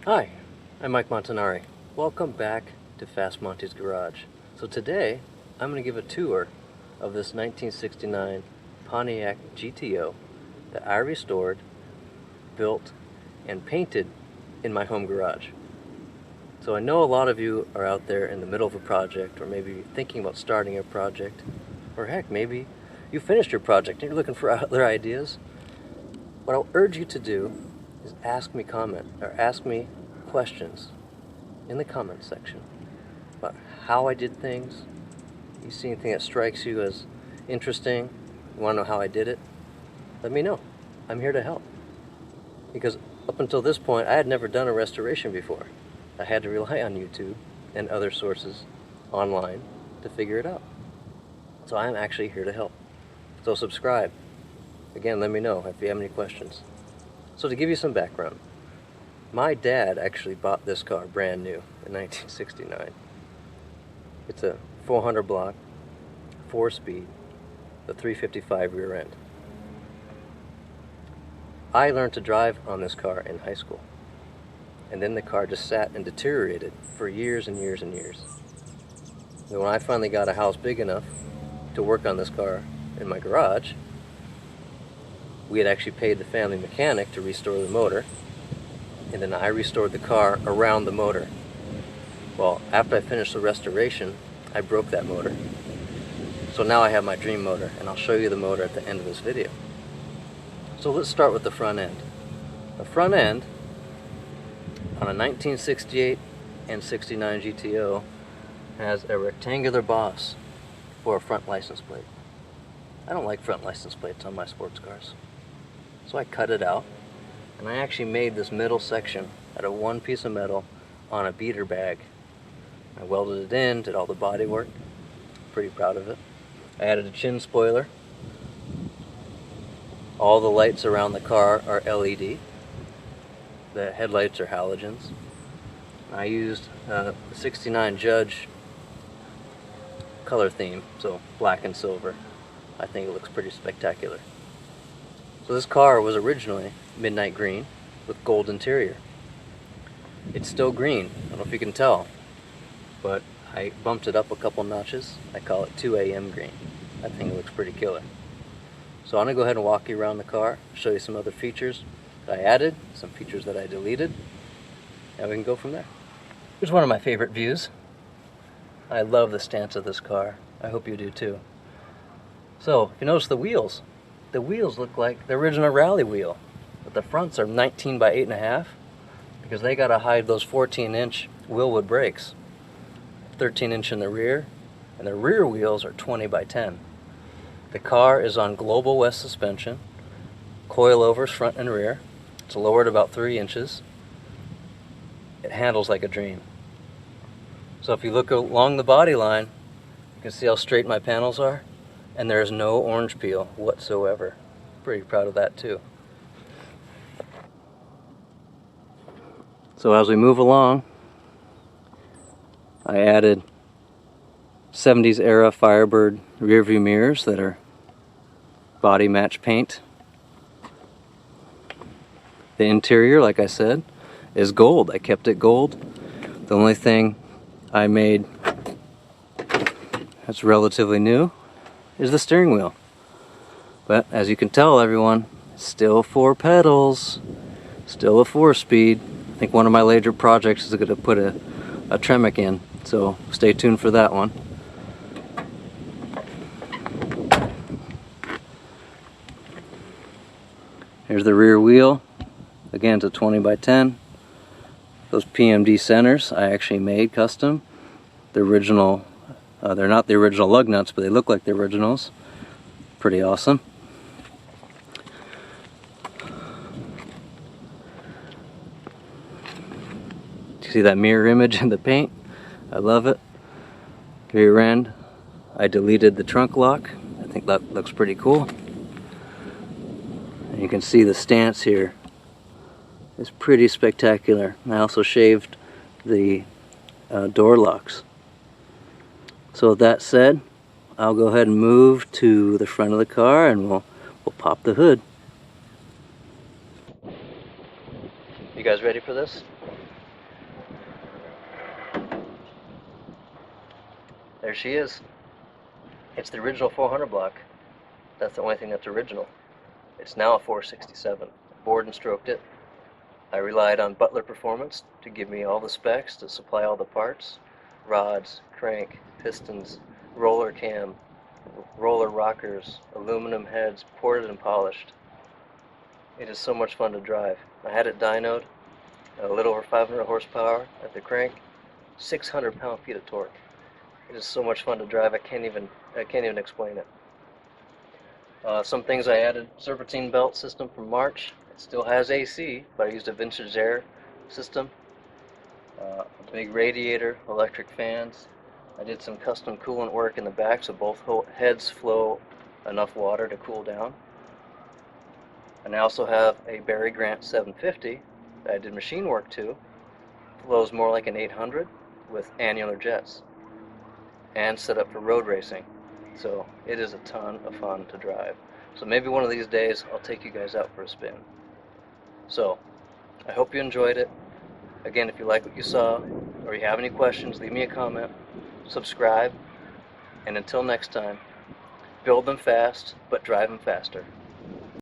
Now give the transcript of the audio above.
Hi, I'm Mike Montanari. Welcome back to Fast Monty's Garage. So today, I'm going to give a tour of this 1969 Pontiac GTO that I restored, built, and painted in my home garage. So I know a lot of you are out there in the middle of a project, or maybe thinking about starting a project, or heck, maybe you finished your project and you're looking for other ideas. What I'll urge you to do is ask me questions in the comments section about how I did things. You see anything that strikes you as interesting, you want to know how I did it, let me know. I'm here to help. Because up until this point, I had never done a restoration before. I had to rely on YouTube and other sources online to figure it out. So I'm actually here to help. So subscribe. Again, let me know if you have any questions. So to give you some background, my dad actually bought this car brand new in 1969. It's a 400 block, 4-speed, the 355 rear end. I learned to drive on this car in high school. And then the car just sat and deteriorated for years and years and years. And when I finally got a house big enough to work on this car in my garage, we had actually paid the family mechanic to restore the motor, and then I restored the car around the motor. Well, after I finished the restoration, I broke that motor. So now I have my dream motor, and I'll show you the motor at the end of this video. So let's start with the front end. The front end on a 1968 and 69 GTO has a rectangular boss for a front license plate. I don't like front license plates on my sports cars. So I cut it out, and I actually made this middle section out of one piece of metal on a beater bag. I welded it in, did all the body work. Pretty proud of it. I added a chin spoiler. All the lights around the car are LED. The headlights are halogens. I used the 69 Judge color theme, so black and silver. I think it looks pretty spectacular. So this car was originally midnight green with gold interior. It's still green, I don't know if you can tell, but I bumped it up a couple notches. I call it 2 a.m. green. I think it looks pretty killer. So I'm going to go ahead and walk you around the car, show you some other features that I added, some features that I deleted, and we can go from there. Here's one of my favorite views. I love the stance of this car. I hope you do too. So, if you notice the wheels look like the original rally wheel, but the fronts are 19 by 8.5 because they got to hide those 14-inch Willwood brakes, 13-inch in the rear, and the rear wheels are 20 by 10. The car is on global west suspension, coilovers front and rear. It's lowered about 3 inches. It handles like a dream. So if you look along the body line, you can see how straight my panels are, and there is no orange peel whatsoever. Pretty proud of that too. So as we move along, I added 70s era Firebird rear view mirrors that are body match paint. The interior, like I said, is gold. I kept it gold. The only thing I made that's relatively new is the steering wheel. But as you can tell, everyone, still 4 pedals, still a 4-speed. I think one of my later projects is going to put a Tremec in, so stay tuned for that one. Here's the rear wheel. Again, it's a 20 by 10. Those PMD centers I actually made custom. The original, they're not the original lug nuts, but they look like the originals. Pretty awesome. See that mirror image in the paint? I love it. Rear end, I deleted the trunk lock. I think that looks pretty cool. And you can see the stance here is pretty spectacular. I also shaved the door locks. So with that said, I'll go ahead and move to the front of the car and we'll pop the hood. You guys ready for this? There she is. It's the original 400 block. That's the only thing that's original. It's now a 467. Bored and stroked it. I relied on Butler Performance to give me all the specs, to supply all the parts. Rods, crank, pistons, roller cam, roller rockers, aluminum heads, ported and polished. It is so much fun to drive. I had it dynoed, a little over 500 horsepower at the crank, 600 pound-feet of torque. It is so much fun to drive. I can't even explain it. Some things I added: serpentine belt system from March. It still has AC, but I used a vintage air system. A big radiator, electric fans. I did some custom coolant work in the back so both heads flow enough water to cool down. And I also have a Barry Grant 750 that I did machine work to. Flows more like an 800 with annular jets and set up for road racing. So it is a ton of fun to drive. So maybe one of these days I'll take you guys out for a spin. So I hope you enjoyed it. Again, if you like what you saw or you have any questions, leave me a comment, subscribe, and until next time, build them fast, but drive them faster.